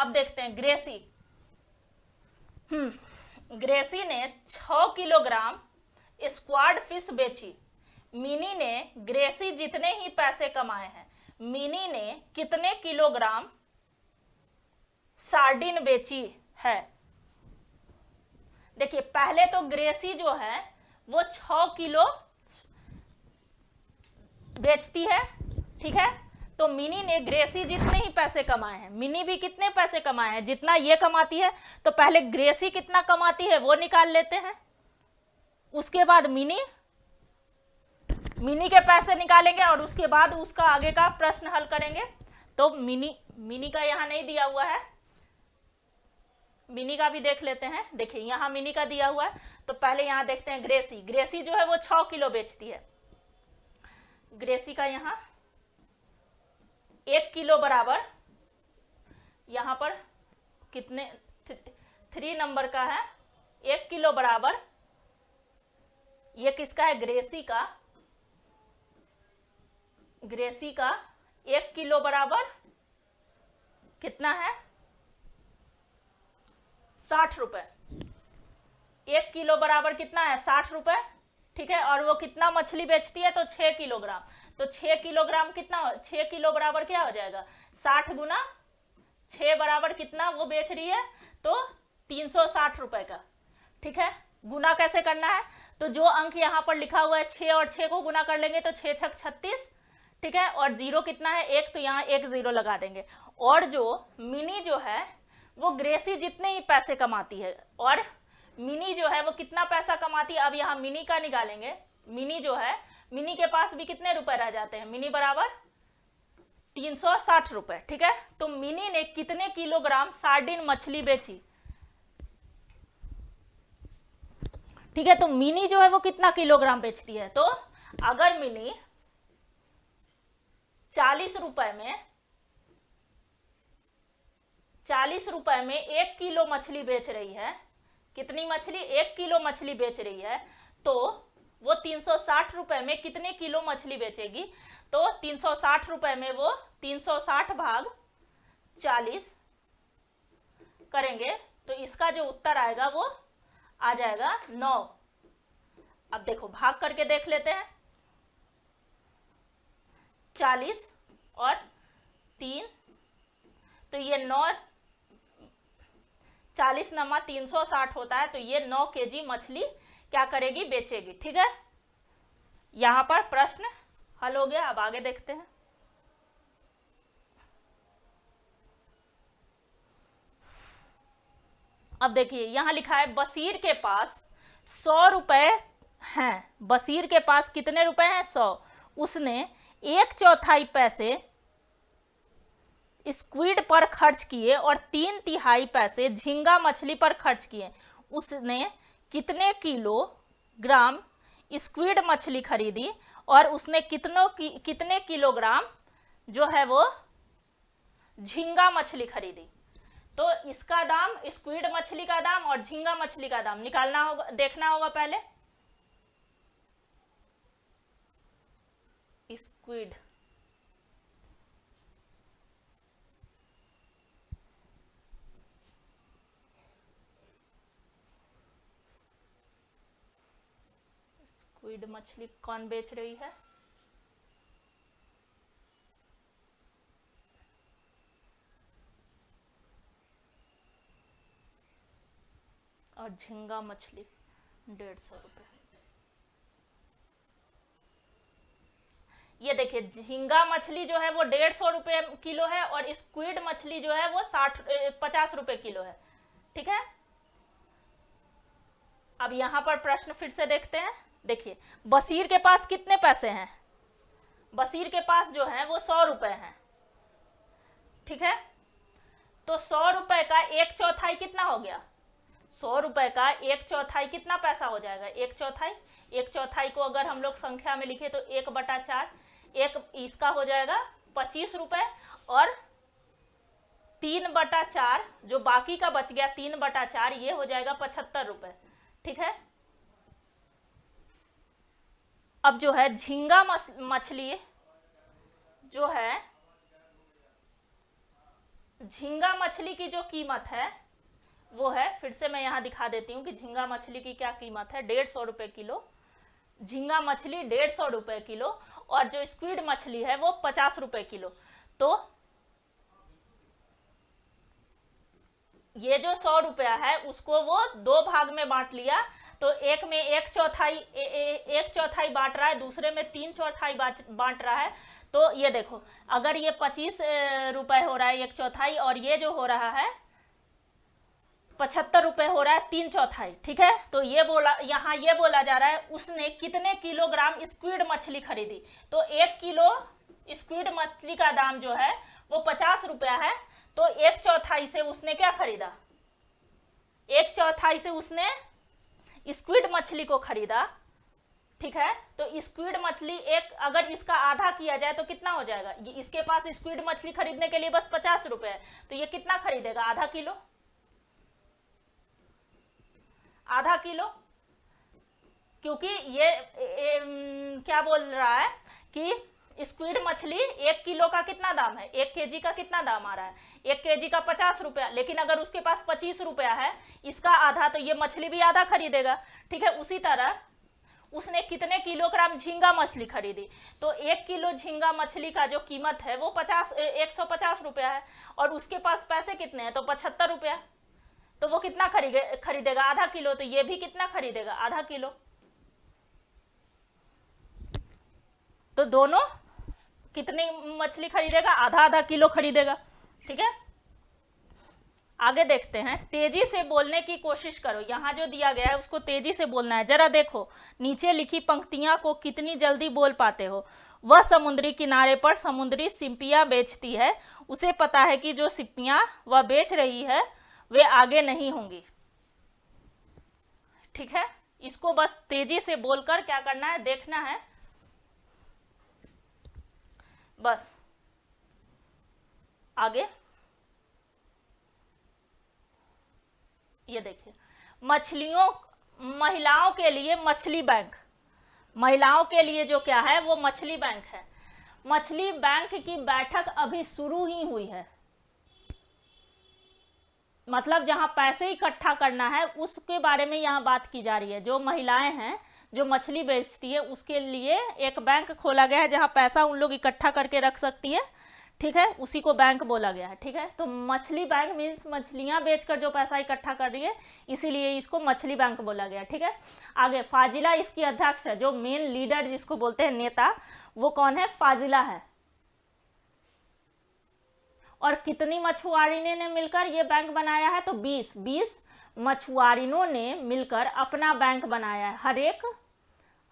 अब देखते हैं ग्रेसी। ग्रेसी ने 6 किलोग्राम स्क्वाड फिश बेची। मिनी ने, ग्रेसी जितने ही पैसे कमाए हैं, मिनी ने कितने किलोग्राम सार्डिन बेची है। देखिए पहले तो ग्रेसी जो है वो 6 किलो बेचती है, ठीक है। तो मिनी ने, ग्रेसी जितने ही पैसे कमाए हैं, मिनी भी कितने पैसे कमाए हैं, जितना ये कमाती है, तो पहले ग्रेसी कितना कमाती है वो निकाल लेते हैं, उसके बाद मिनी के पैसे निकालेंगे और उसके बाद उसका आगे का प्रश्न हल करेंगे। तो मिनी का यहां नहीं दिया हुआ है, मिनी का भी देख लेते हैं। देखिए यहां मिनी का दिया हुआ है, तो पहले यहां देखते हैं ग्रेसी जो है वो 6 किलो बेचती है। ग्रेसी का यहां 1 किलो बराबर, यहां पर कितने, 3 नंबर का है, 1 किलो बराबर, ये किसका है, ग्रेसी का 1 किलो बराबर कितना है, 60 रुपए। 1 किलो बराबर कितना है, 60 रुपए, ठीक है। और वो कितना मछली बेचती है, तो 6 किलोग्राम। तो 6 किलोग्राम कितना, 6 किलो बराबर क्या हो जाएगा, 60 गुना 6 बराबर कितना वो बेच रही है, तो 360 रुपए का, ठीक है। गुना कैसे करना है, तो जो अंक यहां पर लिखा हुआ है 6 और 6 को गुना कर लेंगे तो 6 छक 36, ठीक है। और जीरो कितना है, 1, तो यहाँ 1 जीरो लगा देंगे। और जो मिनी जो है वो ग्रेसी जितने ही पैसे कमाती है, और मिनी जो है वो कितना पैसा कमाती है, अब यहाँ मिनी का निकालेंगे। मिनी जो है, मिनी के पास भी कितने रुपए रह जाते हैं, मिनी बराबर 360 रुपए, ठीक है। तो मिनी ने कितने किलोग्राम सार्डिन मछली बेची, ठीक है। तो मिनी जो है वो कितना किलोग्राम बेचती है, तो अगर मिनी 40 रुपए में 1 किलो मछली बेच रही है, कितनी मछली, 1 किलो मछली बेच रही है, तो वो 360 रुपए में कितने किलो मछली बेचेगी, तो 360 रुपए में वो 360 भाग 40 करेंगे, तो इसका जो उत्तर आएगा वो आ जाएगा 9। अब देखो भाग करके देख लेते हैं, 40 और 3, तो ये 9, 40 नमा 360 होता है, तो ये 9 केजी मछली क्या करेगी, बेचेगी, ठीक है। यहां पर प्रश्न हल हो गया। अब आगे देखते हैं। अब देखिए यहां लिखा है बशीर के पास 100 रुपए हैं। बशीर के पास कितने रुपए हैं, 100। उसने 1/4 पैसे स्क्विड पर खर्च किए और 3/3 पैसे झींगा मछली पर खर्च किए। उसने कितने किलोग्राम स्क्विड मछली खरीदी और उसने कितने किलोग्राम जो है वो झींगा मछली खरीदी। तो इसका दाम, स्क्विड मछली का दाम और झींगा मछली का दाम निकालना होगा, देखना होगा पहले। स्क्विड, स्क्विड मछली कौन बेच रही है, और झींगा मछली 150 रुपए। ये देखिए झींगा मछली जो है वो 150 रुपए किलो है और स्क्विड मछली जो है वो 50 रुपए किलो है, ठीक है। अब यहां पर प्रश्न फिर से देखते हैं। देखिए बशीर के पास कितने पैसे हैं, बशीर के पास जो है वो 100 रुपए हैं, ठीक है। तो 100 रुपए का 1/4 कितना हो गया, 100 रुपए का 1/4 कितना पैसा हो जाएगा, 1/4 को अगर हम लोग संख्या में लिखे तो 1/4, एक इसका हो जाएगा 25 रुपए, और 3/4 जो बाकी का बच गया 3/4 ये हो जाएगा 75 रुपए, ठीक है। अब जो है झींगा मछली जो है झींगा मछली की जो कीमत है वो है, फिर से मैं यहाँ दिखा देती हूँ कि झींगा मछली की क्या कीमत है। 150 रुपए किलो झींगा मछली, 150 रुपए किलो। और जो स्क्विड मछली है वो 50 रुपए किलो। तो ये जो 100 रुपया है उसको वो 2 भाग में बांट लिया। तो एक में 1/4 बांट रहा है, दूसरे में 3/4 बांट रहा है। तो ये देखो, अगर ये 25 रुपए हो रहा है 1/4, और ये जो हो रहा है 75 रुपए हो रहा है 3/4, ठीक है। तो ये बोला, यहाँ ये बोला जा रहा है उसने कितने किलोग्राम स्क्विड मछली खरीदी। तो 1 किलो स्क्विड मछली का दाम जो है वो 50 रुपया है। तो 1/4 से उसने क्या खरीदा, 1/4 से उसने स्क्विड मछली को खरीदा, ठीक है। तो स्क्विड मछली एक, अगर इसका आधा किया जाए तो कितना हो जाएगा। इसके पास स्क्विड मछली खरीदने के लिए बस 50 रुपए है, तो ये कितना खरीदेगा, आधा किलो, आधा किलो। क्योंकि ये क्या बोल रहा है कि स्क्विड मछली 1 किलो का कितना दाम है, 1 केजी का कितना दाम आ रहा है, 1 केजी का 50 रुपया। लेकिन अगर उसके पास 25 रुपया है, इसका आधा, तो ये मछली भी आधा खरीदेगा, ठीक है। उसी तरह उसने कितने किलोग्राम झींगा मछली खरीदी। तो 1 किलो झींगा मछली का जो कीमत है वो 150 रुपया है, और उसके पास पैसे कितने हैं, तो 75 रुपया। तो वो कितना खरीदेगा, आधा किलो। तो ये भी कितना खरीदेगा, आधा किलो। तो दोनों कितनी मछली खरीदेगा, आधा आधा किलो खरीदेगा, ठीक है। आगे देखते हैं, तेजी से बोलने की कोशिश करो। यहां जो दिया गया है उसको तेजी से बोलना है। जरा देखो नीचे लिखी पंक्तियां को कितनी जल्दी बोल पाते हो। वह समुद्री किनारे पर समुद्री सिप्पियां बेचती है, उसे पता है कि जो सिप्पियां वह बेच रही है वे आगे नहीं होंगी, ठीक है। इसको बस तेजी से बोलकर क्या करना है, देखना है बस। आगे ये देखिए, महिलाओं के लिए मछली बैंक, महिलाओं के लिए जो क्या है वो मछली बैंक है। मछली बैंक की बैठक अभी शुरू ही हुई है, मतलब जहां पैसे इकट्ठा करना है उसके बारे में यहां बात की जा रही है। जो महिलाएं हैं जो मछली बेचती है उसके लिए एक बैंक खोला गया है जहां पैसा उन लोग इकट्ठा करके रख सकती है, ठीक है। उसी को बैंक बोला गया है, ठीक है। तो मछली बैंक मीन्स मछलियां बेचकर जो पैसा इकट्ठा कर रही है, इसीलिए इसको मछली बैंक बोला गया, ठीक है। आगे फाजिला इसकी अध्यक्ष है, जो मेन लीडर जिसको बोलते हैं नेता, वो कौन है, फाजिला है। और कितनी मछुआरिनों ने मिलकर ये बैंक बनाया है, तो 20 मछुआरिनों ने मिलकर अपना बैंक बनाया है।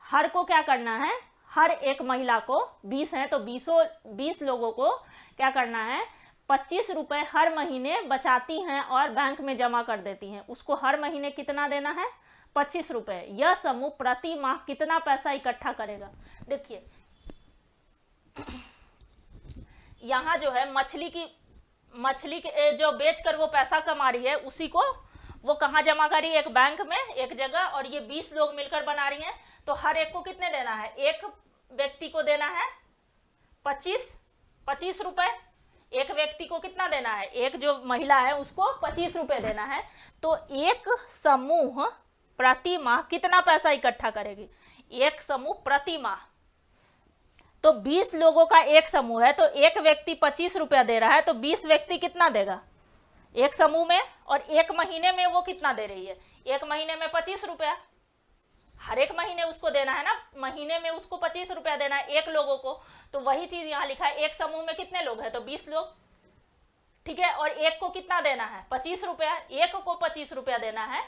हर को क्या करना है, हर एक महिला को, 20 है तो 20 लोगों को क्या करना है, 25 रुपए हर महीने बचाती हैं और बैंक में जमा कर देती हैं। उसको हर महीने कितना देना है, 25 रुपए। यह समूह प्रति माह कितना पैसा इकट्ठा करेगा। देखिए यहां जो है मछली के जो बेचकर वो पैसा कमा रही है, उसी को वो कहाँ जमा करी, एक बैंक में, एक जगह। और ये 20 लोग मिलकर बना रही हैं, तो हर एक को कितने देना है, एक व्यक्ति को देना है 25 रुपए। एक व्यक्ति को कितना देना है, एक जो महिला है उसको 25 रुपए देना है। तो एक समूह प्रति माह कितना पैसा इकट्ठा करेगी, एक समूह प्रति माह। तो 20 लोगों का एक समूह है, तो एक व्यक्ति 25 रुपया दे रहा है, तो 20 व्यक्ति कितना देगा एक समूह में। और एक महीने में वो कितना दे रही है, एक महीने में 25 रुपया, हर एक महीने उसको देना है ना, महीने में उसको 25 रुपया देना है एक लोगों को। तो वही चीज यहां लिखा है, एक समूह में कितने लोग हैं, तो 20 लोग, ठीक है। और एक को कितना देना है, 25 रुपया, एक को 25 रुपया देना है।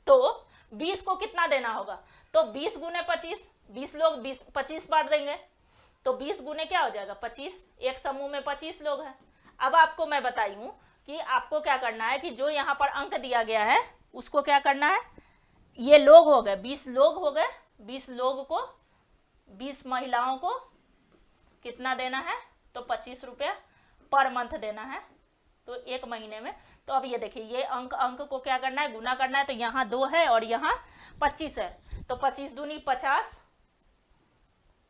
तो 20 को कितना देना होगा, तो 20 गुने 25, 20 लोग 25 बार देंगे, तो 20 गुने क्या हो जाएगा, 25। एक समूह में 25 लोग हैं। अब आपको मैं बताई हूं कि आपको क्या करना है कि जो यहां पर अंक दिया गया है उसको क्या करना है, ये लोग हो गए 20 लोग हो गए, 20 लोग को, 20 महिलाओं को कितना देना है, तो 25 रुपया पर मंथ देना है, तो एक महीने में। तो अब ये देखिए, ये अंक को क्या करना है, गुना करना है। तो यहाँ 2 है और यहाँ 25 है, तो 25 दूनी 50,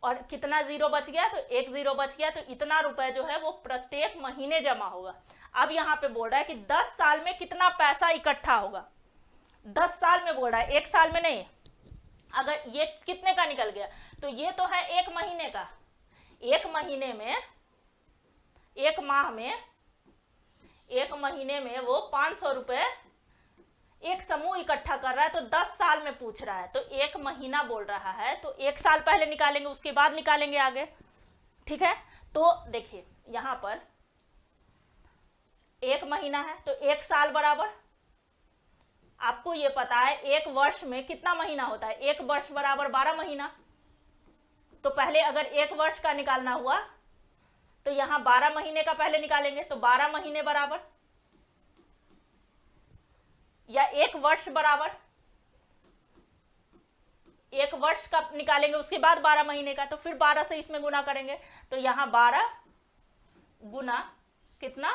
और कितना जीरो बच गया, तो एक जीरो बच गया, तो इतना रुपए जो है वो प्रत्येक महीने जमा होगा। अब यहाँ पे बोल रहा है कि 10 साल में कितना पैसा इकट्ठा होगा, 10 साल में बोल रहा है, एक साल में नहीं। अगर ये कितने का निकल गया, तो ये तो है एक महीने का, एक महीने में, एक माह में, एक महीने में वो 500 रुपए एक समूह इकट्ठा कर रहा है, तो 10 साल में पूछ रहा है, तो एक महीना बोल रहा है, तो एक साल पहले निकालेंगे, उसके बाद निकालेंगे आगे, ठीक है। तो देखिए यहां पर एक महीना है, तो एक साल बराबर, आपको ये पता है एक वर्ष में कितना महीना होता है, एक वर्ष बराबर 12 महीना। तो पहले अगर एक वर्ष का निकालना हुआ तो यहां 12 महीने का पहले निकालेंगे, तो 12 महीने बराबर, या एक वर्ष बराबर, एक वर्ष का निकालेंगे उसके बाद 12 महीने का, तो फिर 12 से इसमें गुना करेंगे, तो यहां 12 गुना कितना,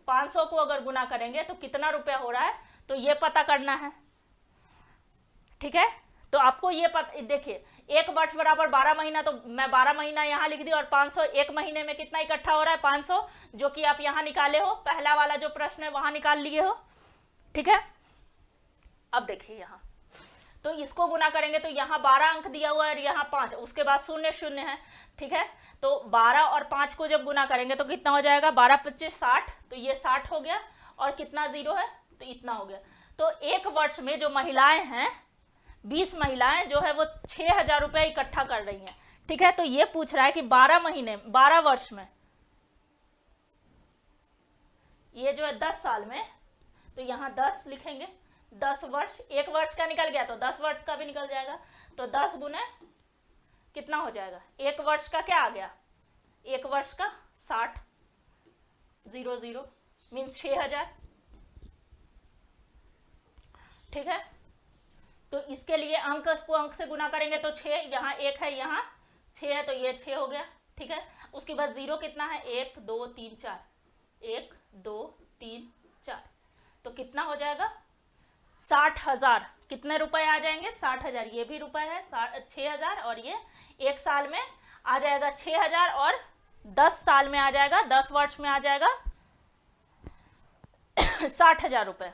500 को अगर गुना करेंगे तो कितना रुपया हो रहा है, तो ये पता करना है, ठीक है। तो आपको ये पता, देखिए एक वर्ष बराबर 12 महीना, तो मैं 12 महीना यहां लिख दी, और 500 एक महीने में कितना इकट्ठा हो रहा है, 500, जो कि आप यहां निकाले हो, पहला वाला जो प्रश्न है वहां निकाल लिए हो, ठीक है। अब देखिए यहां, तो इसको गुना करेंगे, तो यहां 12 अंक दिया हुआ है और यहां 5, उसके बाद शून्य शून्य है, ठीक है। तो 12 और 5 को जब गुना करेंगे तो कितना हो जाएगा, 12 25 60, तो ये 60 हो गया, और कितना जीरो है, तो इतना हो गया। तो एक वर्ष में जो महिलाएं हैं, 20 महिलाएं जो है वो 6000 रुपया इकट्ठा कर रही हैं, ठीक है। तो ये पूछ रहा है कि 12 महीने, 12 वर्ष में, ये जो है 10 साल में, तो यहां 10 लिखेंगे, 10 वर्ष, एक वर्ष का निकल गया तो 10 वर्ष का भी निकल जाएगा, तो 10 गुने कितना हो जाएगा, एक वर्ष का क्या आ गया, एक वर्ष का 60, 00 मीन्स 6000, ठीक है। तो इसके लिए अंक को अंक से गुना करेंगे तो 6, यहाँ 1 है, यहाँ 6 है, तो ये 6 हो गया, ठीक है। उसके बाद जीरो कितना है, 1 2 3 4, 1 2 3 4, तो कितना हो जाएगा, 60,000, कितने रुपए आ जाएंगे, 60,000, ये भी रुपए है, 6,000, और ये एक साल में आ जाएगा 6,000, और 10 साल में आ जाएगा, 10 वर्ष में आ जाएगा 60,000 रुपए,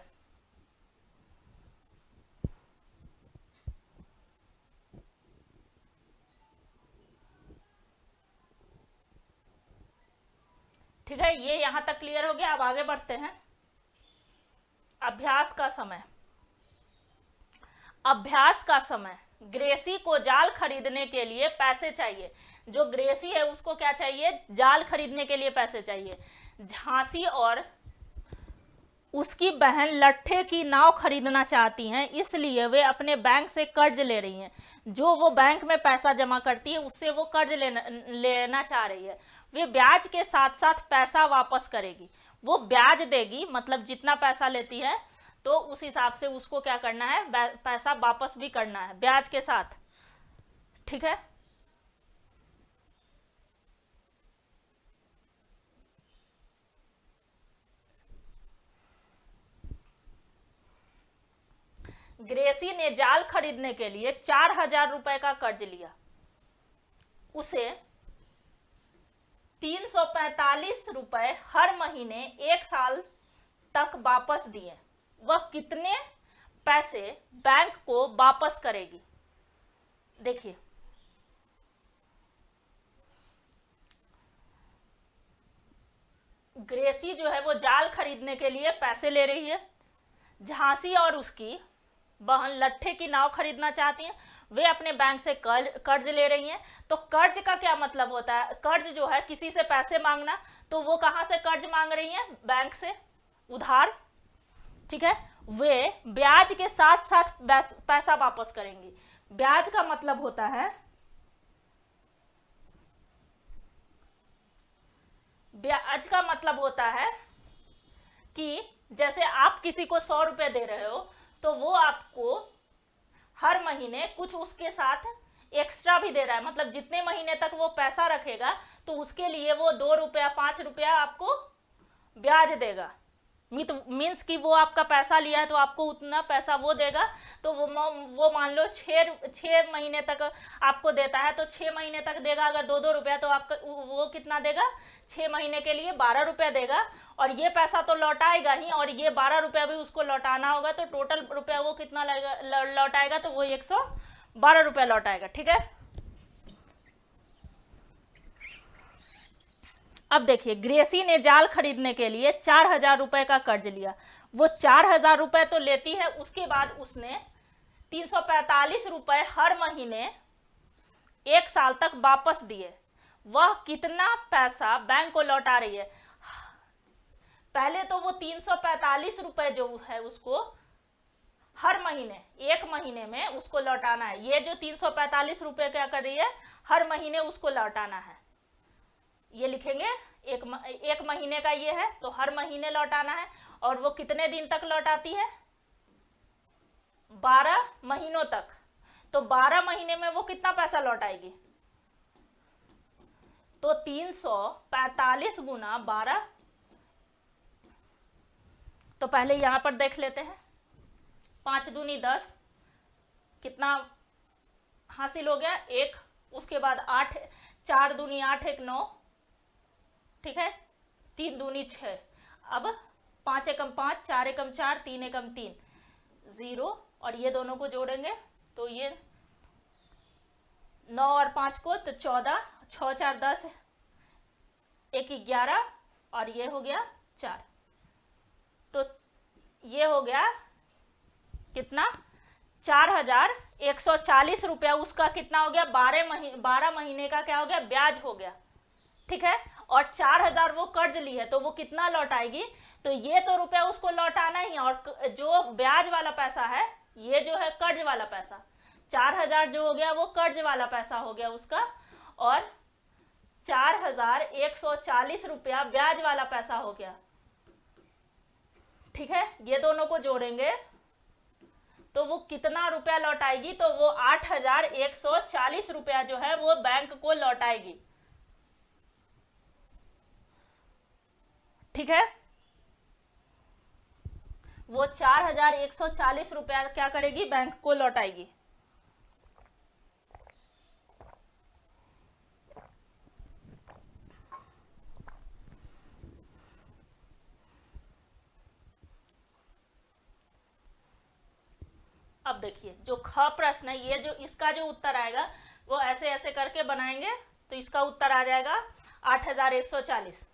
ठीक है। ये यहां तक क्लियर हो गया। अब आगे बढ़ते हैं, अभ्यास का समय। अभ्यास का समय, ग्रेसी को जाल खरीदने के लिए पैसे चाहिए, जो ग्रेसी है उसको क्या चाहिए, जाल खरीदने के लिए पैसे चाहिए। झांसी और उसकी बहन लट्ठे की नाव खरीदना चाहती हैं, इसलिए वे अपने बैंक से कर्ज ले रही हैं। जो वो बैंक में पैसा जमा करती है उससे वो कर्ज लेना चाह रही है। वे ब्याज के साथ साथ पैसा वापस करेगी, वो ब्याज देगी, मतलब जितना पैसा लेती है तो उस हिसाब से उसको क्या करना है, पैसा वापस भी करना है ब्याज के साथ, ठीक है। ग्रेसी ने जाल खरीदने के लिए 4,000 रुपए का कर्ज लिया, उसे 345 रुपए हर महीने एक साल तक वापस दिए। वह कितने पैसे बैंक को वापस करेगी, देखिए ग्रेसी जो है वो जाल खरीदने के लिए पैसे ले रही है, झांसी और उसकी बहन लट्ठे की नाव खरीदना चाहती हैं, वे अपने बैंक से कर्ज ले रही हैं। तो कर्ज का क्या मतलब होता है, कर्ज जो है किसी से पैसे मांगना, तो वो कहां से कर्ज मांग रही हैं, बैंक से, उधार, ठीक है। वे ब्याज के साथ साथ पैसा वापस करेंगी। ब्याज का मतलब होता है, ब्याज का मतलब होता है कि जैसे आप किसी को 100 रुपए दे रहे हो तो वो आपको हर महीने कुछ उसके साथ एक्स्ट्रा भी दे रहा है, मतलब जितने महीने तक वो पैसा रखेगा तो उसके लिए वो 2 रुपया 5 रुपया आपको ब्याज देगा, मीन्स कि वो आपका पैसा लिया है तो आपको उतना पैसा वो देगा, तो वो मान लो 6 महीने तक आपको देता है, तो 6 महीने तक देगा। अगर 2-2 रुपया तो आपका वो कितना देगा, 6 महीने के लिए 12 रुपया देगा, और ये पैसा तो लौटाएगा ही, और ये 12 रुपया भी उसको लौटाना होगा, तो टोटल रुपया वो कितना लौटाएगा, तो वो 112 रुपया लौटाएगा। ठीक है, अब देखिए, ग्रेसी ने जाल खरीदने के लिए 4,000 रुपए का कर्ज लिया। वो 4,000 रुपए तो लेती है, उसके बाद उसने 345 रुपए हर महीने 1 साल तक वापस दिए। वह कितना पैसा बैंक को लौटा रही है? पहले तो वो 345 रुपए जो है उसको हर महीने, 1 महीने में उसको लौटाना है। ये जो 345 रुपए क्या कर रही है, हर महीने उसको लौटाना है। ये लिखेंगे, एक महीने का ये है, तो हर महीने लौटाना है। और वो कितने दिन तक लौटाती है? 12 महीनों तक। तो 12 महीने में वो कितना पैसा लौटाएगी? तो 345 गुना 12। तो पहले यहां पर देख लेते हैं, 5 दूनी 10, कितना हासिल हो गया? 1। उसके बाद 8, 4 दूनी 8, 1 9, ठीक है, 3 दूनी 6। अब 5 एकम 5, 4 एकम 4, 3 एकम 3, 0, और ये दोनों को जोड़ेंगे तो ये 9 और 5 को तो 14, 6 4 10, 1 11, और ये हो गया 4। तो ये हो गया कितना? 4,140 रुपया। उसका कितना हो गया? 12 महीने का क्या हो गया? ब्याज हो गया। ठीक है, और 4,000 वो कर्ज ली है, तो वो कितना लौटाएगी? तो ये तो रुपया उसको लौटाना ही है, और जो ब्याज वाला पैसा है, ये जो है कर्ज वाला पैसा, 4,000 जो हो गया वो कर्ज वाला पैसा हो गया उसका, और 4,140 रुपया ब्याज वाला पैसा हो गया। ठीक है, ये दोनों को जोड़ेंगे तो वो कितना रुपया लौटाएगी? तो वो 8,140 रुपया जो है वो बैंक को लौटाएगी। ठीक है, वो 4,140 रुपया क्या करेगी? बैंक को लौटाएगी। अब देखिए, जो ख प्रश्न है, ये जो इसका जो उत्तर आएगा वो ऐसे ऐसे करके बनाएंगे, तो इसका उत्तर आ जाएगा 8,140।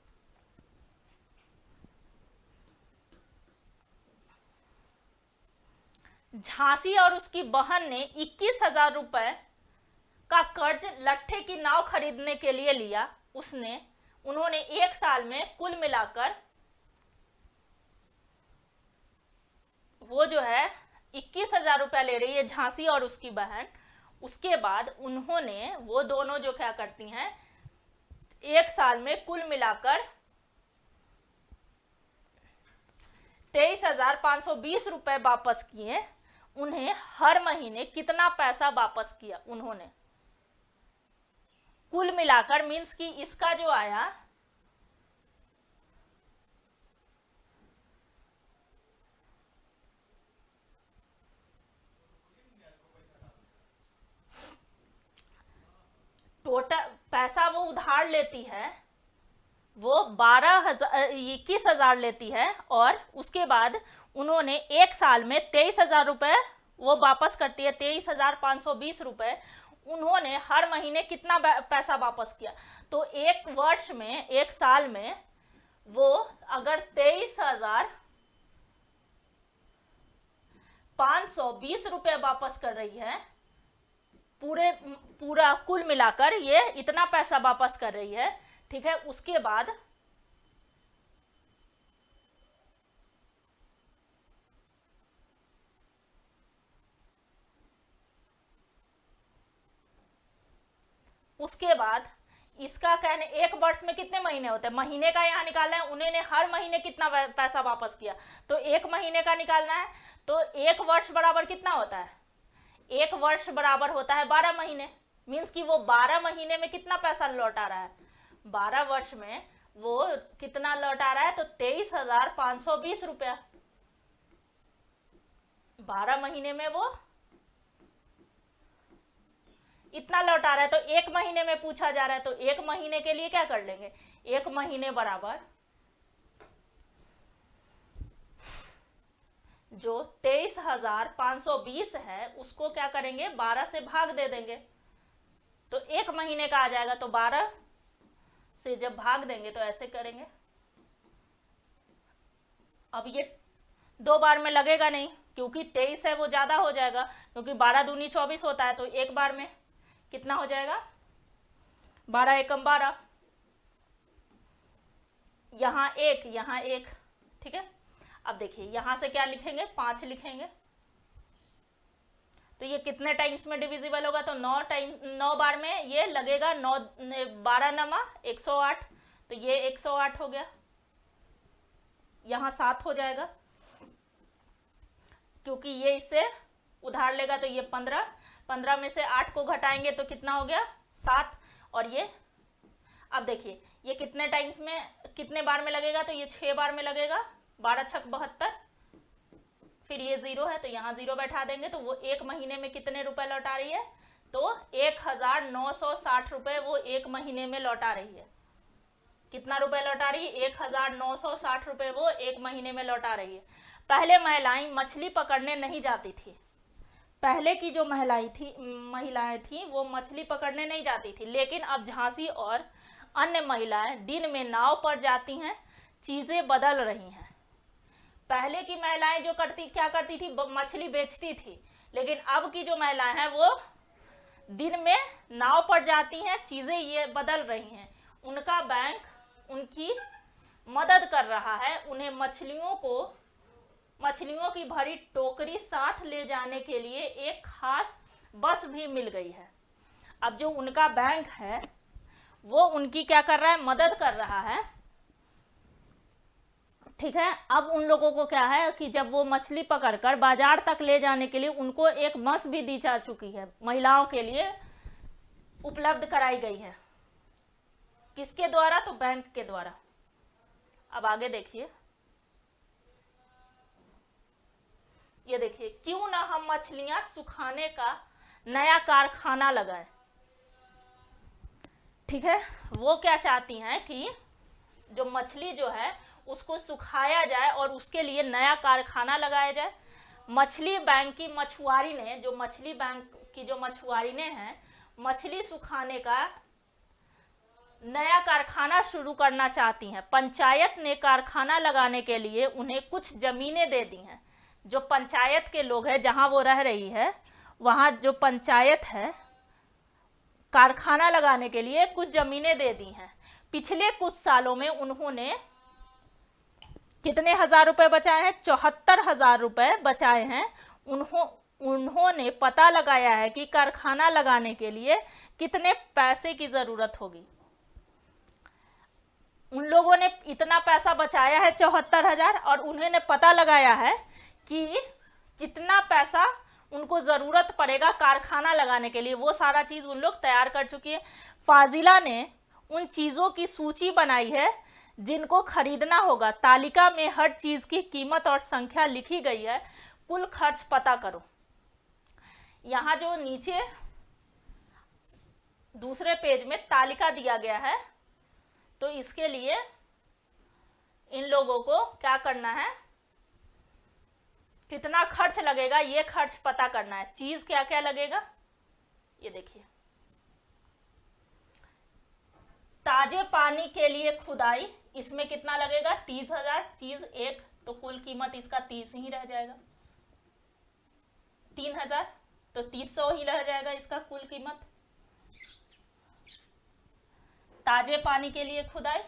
झांसी और उसकी बहन ने 21,000 रुपए का कर्ज लट्ठे की नाव खरीदने के लिए लिया। उन्होंने 1 साल में कुल मिलाकर वो जो है 21,000 रुपया ले रही है, झांसी और उसकी बहन। उसके बाद उन्होंने, वो दोनों जो क्या करती हैं, 1 साल में कुल मिलाकर 23,520 रुपए वापस किए। उन्हें हर महीने कितना पैसा वापस किया उन्होंने? कुल मिलाकर मीन्स कि इसका जो आया, टोटल पैसा वो उधार लेती है, वो 21,000 लेती है, और उसके बाद उन्होंने 1 साल में 23,000 रुपए वो वापस करती है, 23,520 रुपए। उन्होंने हर महीने कितना पैसा वापस किया? तो 1 वर्ष में, 1 साल में वो अगर 23,520 रुपए वापस कर रही है, पूरा कुल मिलाकर ये इतना पैसा वापस कर रही है। ठीक है, उसके बाद इसका कहने 1 वर्ष में कितने महीने होते हैं? महीने का यहाँ निकालना है। उन्होंने हर महीने कितना पैसा वापस किया, तो 1 महीने का निकालना है। तो 1 वर्ष बराबर कितना होता है? 1 वर्ष बराबर होता है 12 महीने। मीन्स कि वो 12 महीने में कितना पैसा लौटा रहा है? 12 वर्ष में वो कितना लौटा रहा है, तो 23,520 रुपया। 12 महीने में वो इतना लौटा रहा है। तो एक महीने में पूछा जा रहा है, तो एक महीने के लिए क्या कर लेंगे, एक महीने बराबर जो 23,520 है उसको क्या करेंगे, 12 से भाग दे देंगे, तो एक महीने का आ जाएगा। तो 12 से जब भाग देंगे तो ऐसे करेंगे। अब ये 2 बार में लगेगा नहीं, क्योंकि 23 है वो ज्यादा हो जाएगा, क्योंकि 12 दूनी 24 होता है। तो एक बार में कितना हो जाएगा, 12 एकम 12, यहां एक, ठीक है। अब देखिए यहां से क्या लिखेंगे, 5 लिखेंगे। तो ये कितने टाइम्स में डिविजिबल होगा, तो 9 बार में ये लगेगा। 9 12 नमा 108, तो ये 108 हो गया। यहां 7 हो जाएगा, क्योंकि ये इससे उधार लेगा। तो ये 15 में से 8 को घटाएंगे तो कितना हो गया, 7। और ये अब देखिए ये कितने टाइम्स में, कितने बार में लगेगा, तो ये 6 बार में लगेगा। 12 छक 72, फिर ये 0 है तो यहाँ 0 बैठा देंगे। तो वो एक महीने में कितने रुपए लौटा रही है, तो 1,960 रुपए वो एक महीने में लौटा रही है। कितना रुपए लौटा रही है, 1,960 रुपए वो एक महीने में लौटा रही है। पहले महिलाएं मछली पकड़ने नहीं जाती थी। पहले की जो महिलाएं थी वो मछली पकड़ने नहीं जाती थी, लेकिन अब झांसी और अन्य महिलाएं दिन में नाव पर जाती हैं। चीजें बदल रही हैं। पहले की महिलाएं जो क्या करती थी, मछली बेचती थी, लेकिन अब की जो महिलाएं हैं वो दिन में नाव पर जाती हैं। चीजें ये बदल रही हैं। उनका बैंक उनकी मदद कर रहा है। उन्हें मछलियों की भरी टोकरी साथ ले जाने के लिए एक खास बस भी मिल गई है। अब जो उनका बैंक है वो उनकी क्या कर रहा है, मदद कर रहा है, ठीक है। अब उन लोगों को क्या है कि जब वो मछली पकड़कर बाजार तक ले जाने के लिए उनको एक बस भी दी जा चुकी है, महिलाओं के लिए उपलब्ध कराई गई है। किसके द्वारा, तो बैंक के द्वारा। अब आगे देखिए, ये देखिए, क्यों ना हम मछलियां सुखाने का नया कारखाना लगाएं। ठीक है, वो क्या चाहती हैं कि जो मछली जो है उसको सुखाया जाए और उसके लिए नया कारखाना लगाया जाए। मछली बैंक की मछुआरी ने, जो मछली बैंक की जो मछुआरी ने हैं, मछली सुखाने का नया कारखाना शुरू करना चाहती हैं। पंचायत ने कारखाना लगाने के लिए उन्हें कुछ जमीनें दे दी हैं। जो पंचायत के लोग हैं, जहां वो रह रही है, वहां जो पंचायत है कारखाना लगाने के लिए कुछ जमीनें दे दी हैं। पिछले कुछ सालों में उन्होंने कितने हजार रुपए बचाए हैं, 74,000 रुपए बचाए हैं। उन्होंने पता लगाया है कि कारखाना लगाने के लिए कितने पैसे की जरूरत होगी। उन लोगों ने इतना पैसा बचाया है 74,000, और उन्होंने पता लगाया है कि कितना पैसा उनको जरूरत पड़ेगा कारखाना लगाने के लिए। वो सारा चीज उन लोग तैयार कर चुकी है। फाजिला ने उन चीजों की सूची बनाई है जिनको खरीदना होगा। तालिका में हर चीज की कीमत और संख्या लिखी गई है। कुल खर्च पता करो। यहां जो नीचे दूसरे पेज में तालिका दिया गया है, तो इसके लिए इन लोगों को क्या करना है, कितना खर्च लगेगा ये खर्च पता करना है। चीज क्या क्या लगेगा, ये देखिए। ताजे पानी के लिए खुदाई, इसमें कितना लगेगा, 30,000। चीज एक, तो कुल कीमत इसका 30 ही रह जाएगा। 3,000, तो 300 ही रह जाएगा इसका कुल कीमत। ताजे पानी के लिए खुदाई,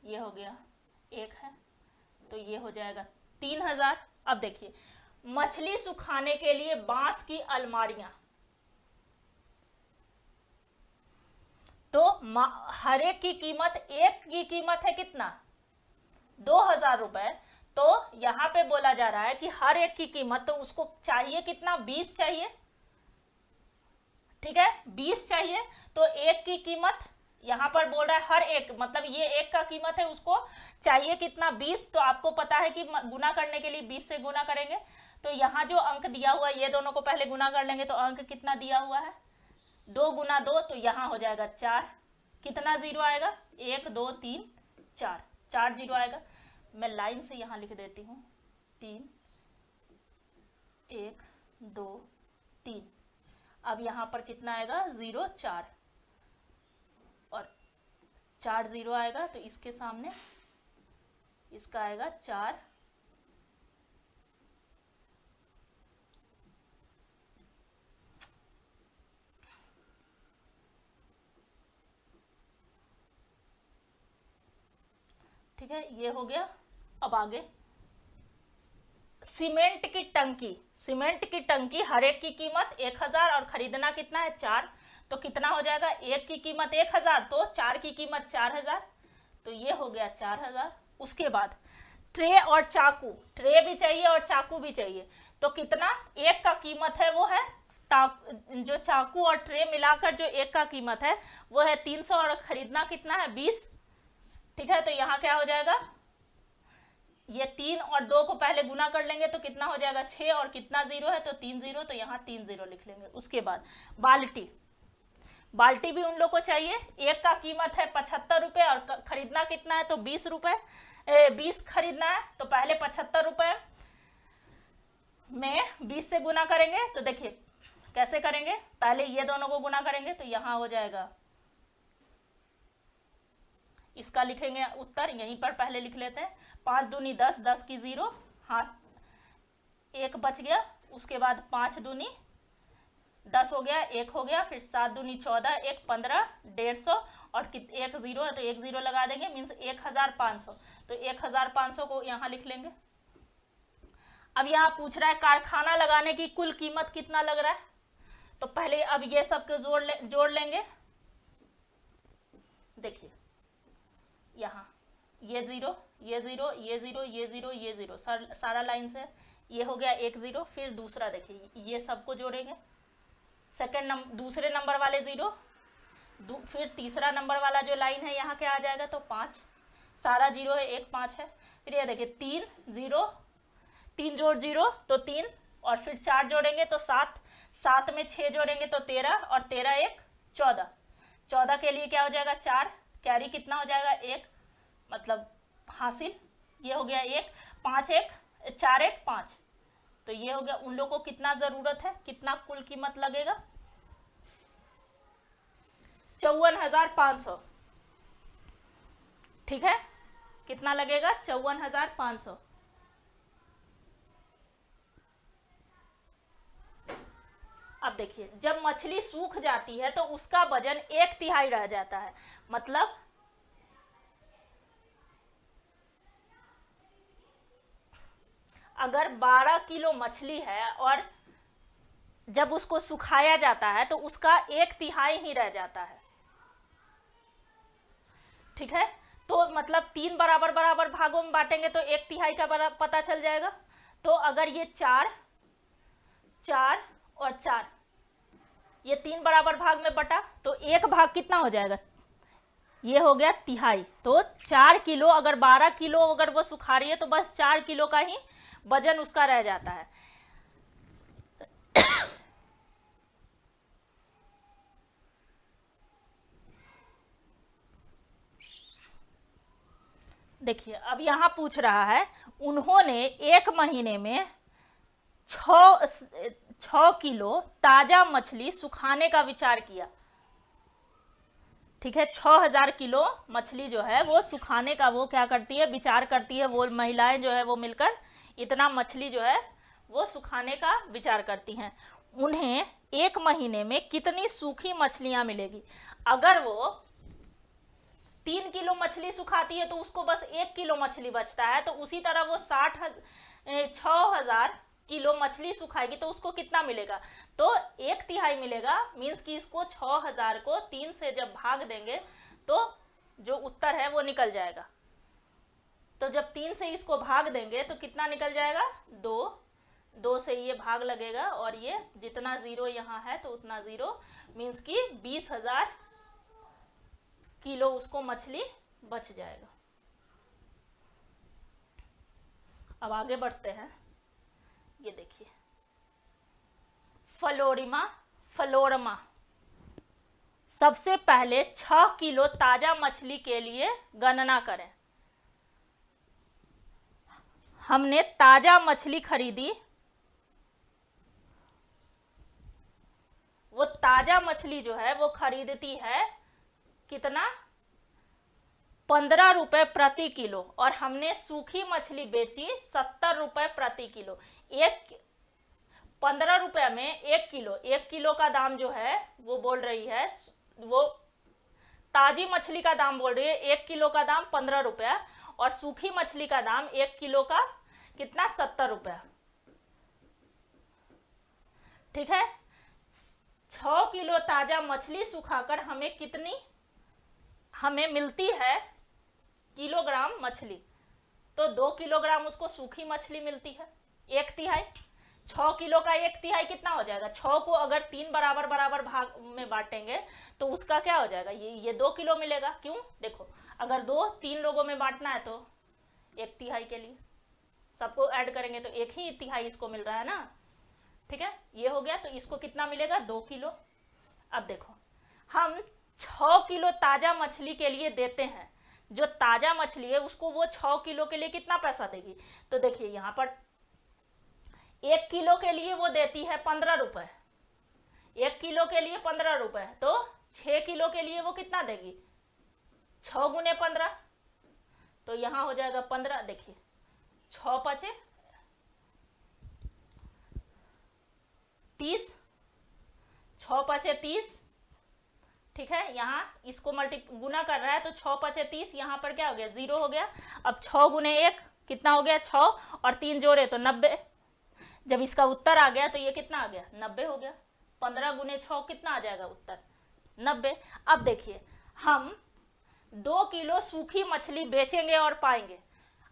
ये हो गया एक है, तो ये हो जाएगा 3,000। अब देखिए, मछली सुखाने के लिए बांस की अलमारियां, तो हर एक की कीमत, एक की कीमत है कितना, 2,000 रुपए। तो यहां पे बोला जा रहा है कि हर एक की कीमत, तो उसको चाहिए कितना, 20 चाहिए। ठीक है, 20 चाहिए, तो एक की कीमत यहाँ पर बोल रहा है हर एक, मतलब ये एक का कीमत है, उसको चाहिए कितना 20, तो आपको पता है कि गुना करने के लिए 20 से गुना करेंगे। तो यहाँ जो अंक दिया हुआ है ये दोनों को पहले गुना कर लेंगे, तो अंक कितना दिया हुआ है 2 गुना 2, तो यहाँ हो जाएगा 4। कितना जीरो आएगा 1 2 3 4, 4 जीरो आएगा। मैं लाइन से यहाँ लिख देती हूँ 3 1 2 3। अब यहाँ पर कितना आएगा 0 4 और 4 जीरो आएगा, तो इसके सामने इसका आएगा 4। ठीक है, ये हो गया। अब आगे सीमेंट की टंकी, सीमेंट की टंकी हर एक की कीमत 1000 और खरीदना कितना है 4, तो कितना हो जाएगा एक की कीमत 1000 तो 4 की कीमत 4000, तो ये हो गया 4000। उसके बाद ट्रे और चाकू, ट्रे भी चाहिए और चाकू भी चाहिए, तो कितना एक का कीमत है वो है जो चाकू और ट्रे मिलाकर जो एक का कीमत है वो है 300 और खरीदना कितना है 20। ठीक है, तो यहाँ क्या हो जाएगा, ये 3 और 2 को पहले गुना कर लेंगे तो कितना हो जाएगा 6 और कितना जीरो है तो 3 जीरो, तो यहाँ 3 जीरो लिख लेंगे। उसके बाद बाल्टी, बाल्टी भी उन लोग को चाहिए, एक का कीमत है 75 रुपए और खरीदना कितना है तो 20 रुपए, 20 खरीदना है, तो पहले 75 रुपए में 20 से गुना करेंगे। तो देखिए कैसे करेंगे, पहले ये दोनों को गुना करेंगे तो यहाँ हो जाएगा, इसका लिखेंगे उत्तर यहीं पर पहले लिख लेते हैं, 5 दूनी 10, 10 की 0, हाँ 1 बच गया। उसके बाद 5 दूनी 10 हो गया, 1 हो गया, फिर 7 दूनी 14, 1 15, 150 और 1 जीरो है तो 1 जीरो लगा देंगे, मीन्स 1500, तो 1500 को यहाँ लिख लेंगे। अब यहाँ पूछ रहा है कारखाना लगाने की कुल कीमत कितना लग रहा है, तो पहले अब ये सब को जोड़ लेंगे। देखिए यहाँ ये जीरो, ये जीरो, ये जीरो, ये जीरो, ये जीरो, सारा लाइन से ये हो गया 1 जीरो। फिर दूसरा देखिए ये सबको जोड़ेंगे, दूसरे नंबर वाले जीरो, फिर तीसरा नंबर वाला जो लाइन है यहाँ क्या आ जाएगा तो 5, सारा जीरो है 1 5 है। फिर ये देखिए 3 जीरो, 3 जोड़ जीरो तो 3 और फिर 4 जोड़ेंगे तो 7, 7 में 6 जोड़ेंगे तो 13 और 13 1 14, 14 के लिए क्या हो जाएगा 4, कैरी कितना हो जाएगा 1, मतलब हासिल, ये हो गया 1 5 1 4 1 5, तो ये हो गया। उन लोगों को कितना जरूरत है, कितना कुल कीमत लगेगा 54,500। ठीक है, कितना लगेगा 54,500। अब देखिए जब मछली सूख जाती है तो उसका वजन 1/3 रह जाता है, मतलब अगर 12 किलो मछली है और जब उसको सुखाया जाता है तो उसका 1/3 ही रह जाता है। ठीक है, तो मतलब 3 बराबर बराबर भागों में बांटेंगे तो 1/3 का पता चल जाएगा। तो अगर ये 4 4 और 4 ये 3 बराबर भाग में बटा तो एक भाग कितना हो जाएगा, ये हो गया तिहाई, तो 4 किलो, अगर 12 किलो अगर वो सुखा रही है तो बस 4 किलो का ही वजन उसका रह जाता है। देखिए अब यहां पूछ रहा है उन्होंने 1 महीने में 6 किलो ताजा मछली सुखाने का विचार किया। ठीक है, 6000 किलो मछली जो है वो सुखाने का वो क्या करती है, विचार करती है, वो महिलाएं जो है वो मिलकर इतना मछली जो है वो सुखाने का विचार करती हैं। उन्हें 1 महीने में कितनी सूखी मछलियां मिलेगी, अगर वो 3 किलो मछली सुखाती है तो उसको बस 1 किलो मछली बचता है, तो उसी तरह वो 6000 किलो मछली सुखाएगी तो उसको कितना मिलेगा, तो 1/3 मिलेगा, मीन्स कि इसको 6000 को 3 से जब भाग देंगे तो जो उत्तर है वो निकल जाएगा। तो जब 3 से इसको भाग देंगे तो कितना निकल जाएगा 2 से ये भाग लगेगा और ये जितना जीरो यहाँ है तो उतना जीरो, मीन्स कि 20,000 किलो उसको मछली बच जाएगा। अब आगे बढ़ते हैं। ये देखिए फ्लोरमा। सबसे पहले 6 किलो ताजा मछली के लिए गणना करें। हमने ताजा मछली खरीदी, वो ताजा मछली जो है वो खरीदती है कितना, 15 रुपए प्रति किलो, और हमने सूखी मछली बेची 70 रुपए प्रति किलो। 15 रुपए में 1 किलो का दाम जो है वो बोल रही है, वो ताजी मछली का दाम बोल रही है 1 किलो का दाम 15 रुपया, और सूखी मछली का दाम 1 किलो का कितना, 70 रुपया। ठीक है, 6 किलो ताजा मछली सुखाकर हमें मिलती है किलोग्राम मछली, तो 2 किलोग्राम उसको सूखी मछली मिलती है, 1/3। 6 किलो का 1/3 कितना हो जाएगा, 6 को अगर 3 बराबर बराबर भाग में बांटेंगे तो उसका क्या हो जाएगा, ये 2 किलो मिलेगा। क्यों, देखो अगर 3 लोगों में बांटना है तो 1/3 के लिए सबको ऐड करेंगे तो 1/3 इसको मिल रहा है ना। ठीक है, ये हो गया, तो इसको कितना मिलेगा, 2 किलो। अब देखो हम 6 किलो ताजा मछली के लिए देते हैं, जो ताजा मछली है उसको वो 6 किलो के लिए कितना पैसा देगी, तो देखिए यहां पर 1 किलो के लिए वो देती है 15 रुपए, 1 किलो के लिए 15 रुपए, तो 6 किलो के लिए वो कितना देगी, 6 गुने 15, तो यहां हो जाएगा 15। देखिए 6 पचे 30, 6 पचे 30। ठीक है, यहाँ इसको गुना कर रहा है तो 6 पचे 30, यहाँ पर क्या हो गया, 0 हो गया। अब 6 गुने 1 कितना हो गया, 6, और 3 जोड़े तो 90। जब इसका उत्तर आ गया तो ये कितना आ गया, 90 हो गया। 15 गुने 6 कितना आ जाएगा उत्तर, 90। अब देखिए हम 2 किलो सूखी मछली बेचेंगे और पाएंगे।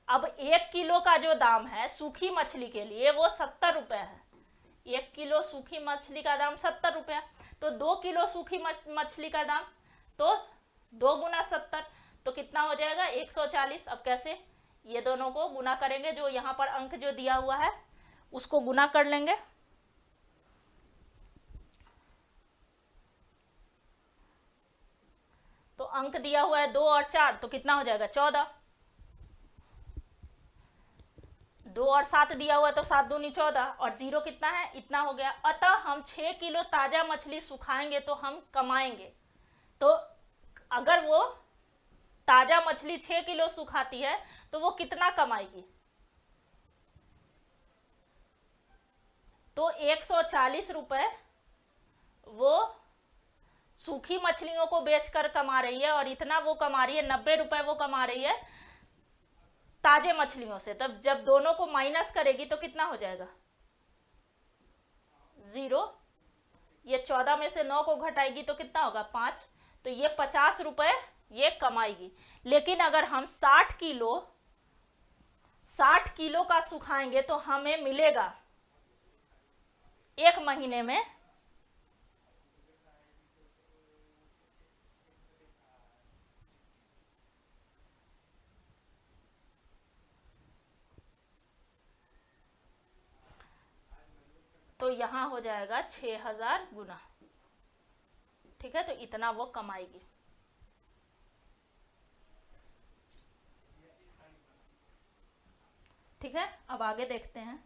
अब 1 किलो का जो दाम है सूखी मछली के लिए वो 70 रुपए है, 1 किलो सूखी मछली का दाम 70 रुपया, तो 2 किलो सूखी मछली का दाम तो 2 गुना 70, तो कितना हो जाएगा, 140। अब कैसे, ये दोनों को गुना करेंगे, जो यहाँ पर अंक जो दिया हुआ है उसको गुना कर लेंगे, तो अंक दिया हुआ है 2 और 4, तो कितना हो जाएगा, 14। 2 और 7 दिया हुआ है तो 7 दूनी 14, और 0 कितना है, इतना हो गया। अतः हम 6 किलो ताजा मछली सुखाएंगे तो हम कमाएंगे। तो अगर वो ताजा मछली 6 किलो सुखाती है तो वो कितना कमाएगी, तो 140 रुपए वो सूखी मछलियों को बेचकर कमा रही है, और इतना वो कमा रही है, 90 रुपए वो कमा रही है ताजे मछलियों से। तब जब दोनों को माइनस करेगी तो कितना हो जाएगा, 0। ये 14 में से 9 को घटाएगी तो कितना होगा, 5, तो ये 50 रुपए ये कमाएगी। लेकिन अगर हम 60 किलो का सुखाएंगे तो हमें मिलेगा 1 महीने में तो यहां हो जाएगा 6000 गुना। ठीक है, तो इतना वो कमाएगी। ठीक है, अब आगे देखते हैं।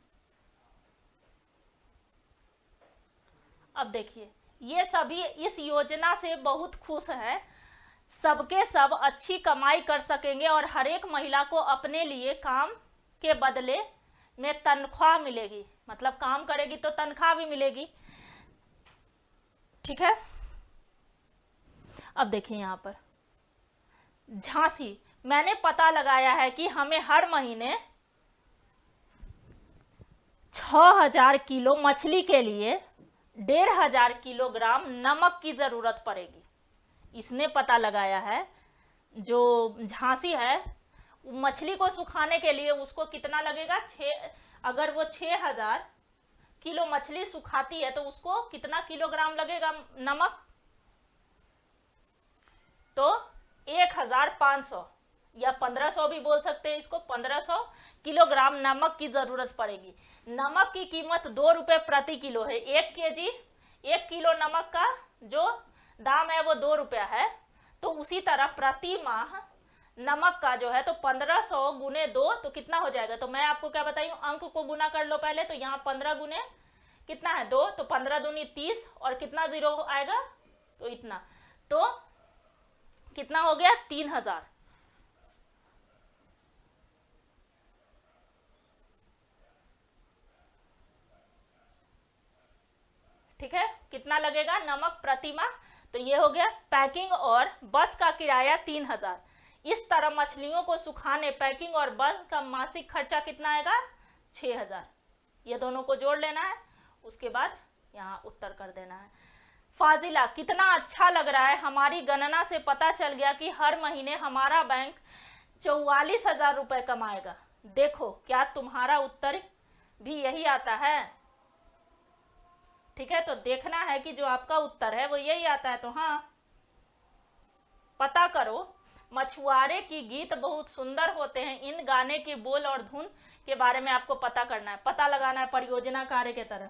अब देखिए ये सभी इस योजना से बहुत खुश है, सबके सब अच्छी कमाई कर सकेंगे और हर एक महिला को अपने लिए काम के बदले में तनख्वाह मिलेगी, मतलब काम करेगी तो तनख्वाह भी मिलेगी। ठीक है, अब देखिए यहां पर झांसी, मैंने पता लगाया है कि हमें हर महीने 6000 किलो मछली के लिए 1500 किलोग्राम नमक की जरूरत पड़ेगी। इसने पता लगाया है, जो झांसी है, मछली को सुखाने के लिए उसको कितना लगेगा, अगर वो 6000 किलो मछली सुखाती है तो उसको कितना किलोग्राम लगेगा नमक, तो 1500 या 1500 भी बोल सकते हैं इसको, 1500 किलोग्राम नमक की जरूरत पड़ेगी। नमक की कीमत 2 रुपए प्रति किलो है। 1 किलो नमक का जो दाम है वो 2 रुपया है। तो उसी तरह प्रति माह नमक का जो है तो 1500 गुने 2 तो कितना हो जाएगा, तो मैं आपको क्या बताई हूँ, अंक को गुना कर लो पहले। तो यहाँ 15 गुने कितना है 2, तो 15 दूनी 30 और कितना जीरो आएगा तो इतना, तो कितना हो गया 3000। ठीक है, कितना लगेगा नमक प्रति माह, तो ये हो गया। पैकिंग और बस का किराया 3000। इस तरह मछलियों को सुखाने, पैकिंग और बस का मासिक खर्चा कितना आएगा 6000। ये दोनों को जोड़ लेना है, उसके बाद यहाँ उत्तर कर देना है। फाजिला, कितना अच्छा लग रहा है, हमारी गणना से पता चल गया कि हर महीने हमारा बैंक 44,000 रुपए कमाएगा। देखो क्या तुम्हारा उत्तर भी यही आता है? ठीक है, तो देखना है कि जो आपका उत्तर है वो यही आता है। तो हाँ, पता करो। मछुआरे की गीत बहुत सुंदर होते हैं, इन गाने के बोल और धुन के बारे में आपको पता करना है, पता लगाना है परियोजना कार्य के तरह।